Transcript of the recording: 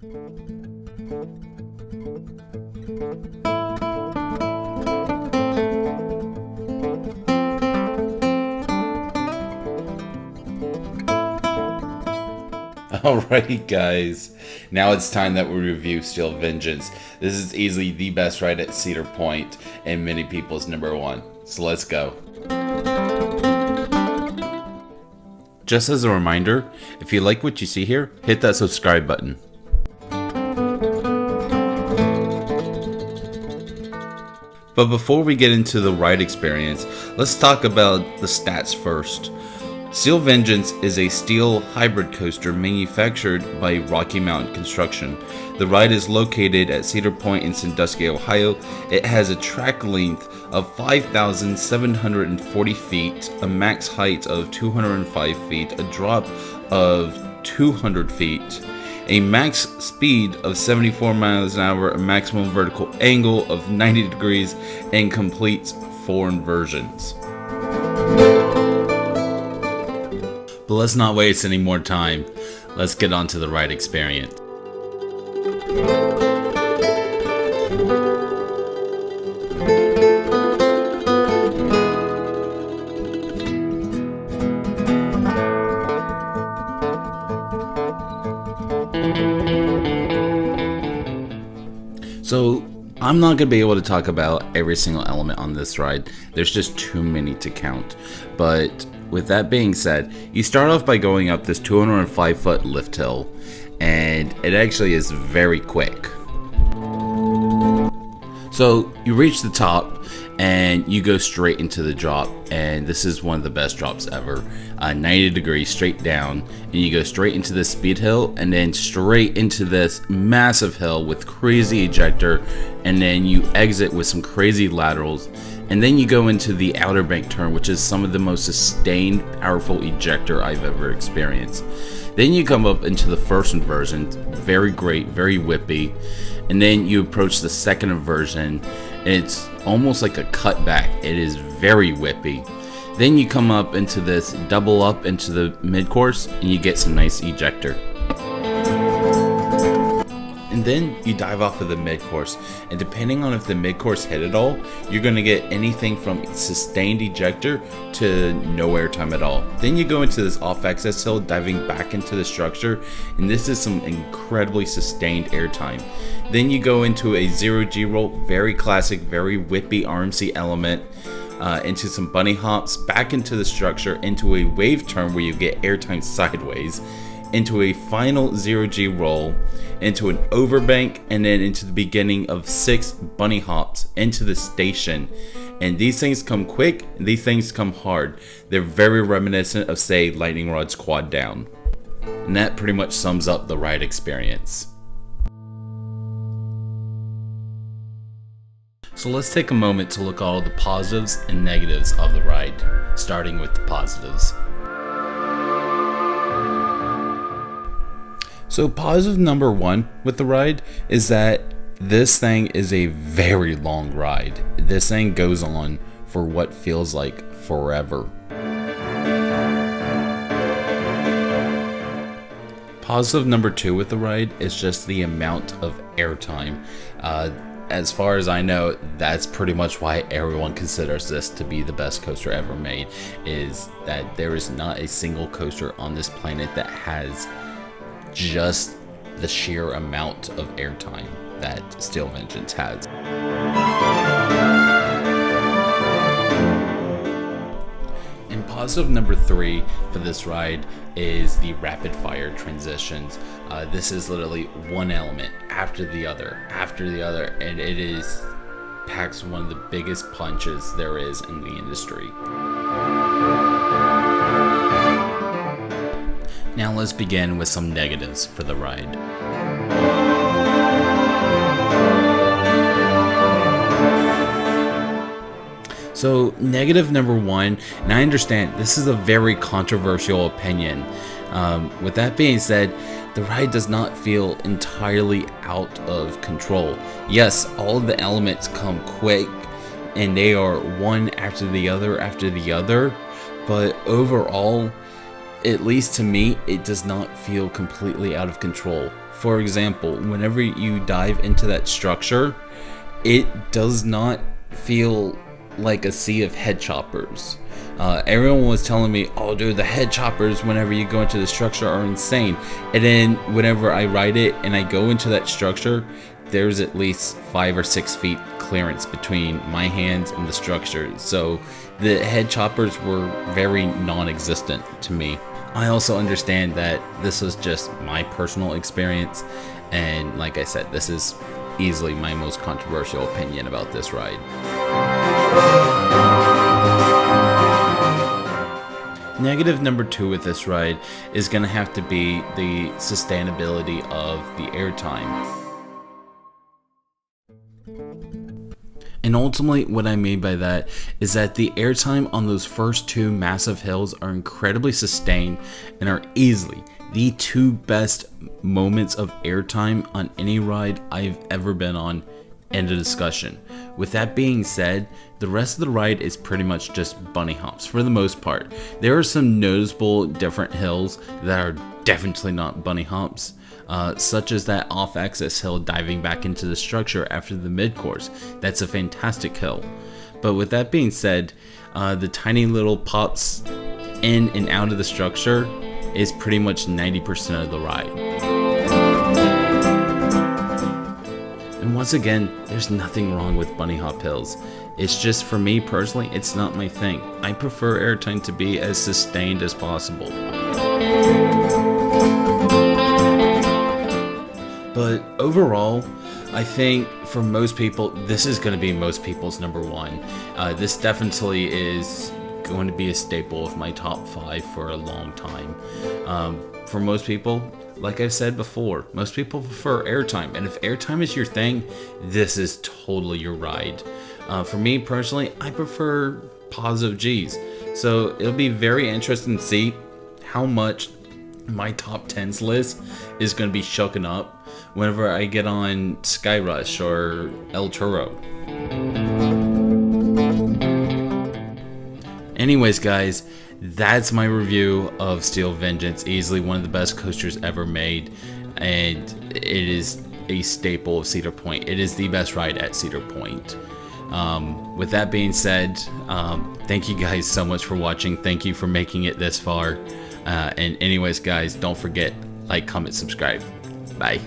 Alrighty guys, now it's time that we review Steel Vengeance. This is easily the best ride at Cedar Point and many people's number one. So let's go. Just as a reminder, if you like what you see here, hit that subscribe button. But before we get into the ride experience, let's talk about the stats first. Steel Vengeance is a steel hybrid coaster manufactured by Rocky Mountain Construction. The ride is located at Cedar Point in Sandusky, Ohio. It has a track length of 5,740 feet, a max height of 205 feet, a drop of 200 feet, a max speed of 74 miles an hour, a maximum vertical angle of 90 degrees, and completes 4 inversions. But let's not waste any more time. Let's get on to the ride experience. So I'm not going to be able to talk about every single element on this ride. There's just too many to count. But with that being said, you start off by going up this 205-foot lift hill, and it actually is very quick. So you reach the top and you go straight into the drop, and this is one of the best drops ever. 90 degrees straight down, and you go straight into this speed hill and then straight into this massive hill with crazy ejector, and then you exit with some crazy laterals, and then you go into the outer bank turn, which is some of the most sustained, powerful ejector I've ever experienced. Then you come up into the first inversion, very great, very whippy, and then you approach the second inversion, and it's almost like a cutback. It is very whippy. Then you come up into this double up into the mid-course, and you get some nice ejector. And then you dive off of the mid-course, and depending on if the mid-course hit at all, you're going to get anything from sustained ejector to no airtime at all. Then you go into this off-access hill, diving back into the structure, and this is some incredibly sustained airtime. Then you go into a 0G roll, very classic, very whippy RMC element, into some bunny hops, back into the structure, into a wave turn where you get airtime sideways, into a final 0G roll, into an overbank, and then into the beginning of 6 bunny hops into the station. And these things come quick, and these things come hard. They're very reminiscent of, say, Lightning Rod's Quad Down. And that pretty much sums up the ride experience. So let's take a moment to look at all the positives and negatives of the ride, starting with the positives. So positive number 1 with the ride is that this thing is a very long ride. This thing goes on for what feels like forever. Positive number 2 with the ride is just the amount of airtime. As far as I know, that's pretty much why everyone considers this to be the best coaster ever made, is that there is not a single coaster on this planet that has just the sheer amount of airtime that Steel Vengeance has. And positive number 3 for this ride is the rapid fire transitions. This is literally one element after the other, and it is packs one of the biggest punches there is in the industry. Now let's begin with some negatives for the ride. So negative number 1, and I understand this is a very controversial opinion. With that being said, the ride does not feel entirely out of control. Yes, all of the elements come quick, and they are one after the other, but overall, at least to me, it does not feel completely out of control. For example, whenever you dive into that structure, it does not feel like a sea of head choppers. Everyone was telling me, oh dude, the head choppers whenever you go into the structure are insane. And then whenever I ride it and I go into that structure, there's at least 5 or 6 feet clearance between my hands and the structure. So the head choppers were very non-existent to me. I also understand that this is just my personal experience, and like I said, this is easily my most controversial opinion about this ride. Negative number 2 with this ride is going to have to be the sustainability of the airtime. And ultimately, what I mean by that is that the airtime on those first 2 massive hills are incredibly sustained and are easily the 2 best moments of airtime on any ride I've ever been on. End of discussion. With that being said, the rest of the ride is pretty much just bunny hops for the most part. There are some noticeable different hills that are definitely not bunny hops. Such as that off-axis hill diving back into the structure after the mid-course. That's a fantastic hill. But with that being said, the tiny little pops in and out of the structure is pretty much 90% of the ride. And once again, there's nothing wrong with bunny hop hills. It's just, for me personally, it's not my thing. I prefer airtime to be as sustained as possible. But overall, I think for most people, this is going to be most people's number 1. This definitely is going to be a staple of my top 5 for a long time. For most people, like I've said before, most people prefer airtime. And if airtime is your thing, this is totally your ride. For me personally, I prefer positive G's. So it'll be very interesting to see how much my top 10s list is going to be shooken up whenever I get on Sky Rush or El Toro. Anyways guys, that's my review of Steel Vengeance, easily one of the best coasters ever made, and it is a staple of Cedar Point. It is the best ride at Cedar Point. With that being said, thank you guys so much for watching. Thank you for making it this far. And anyways guys, don't forget, like, comment, subscribe. Bye.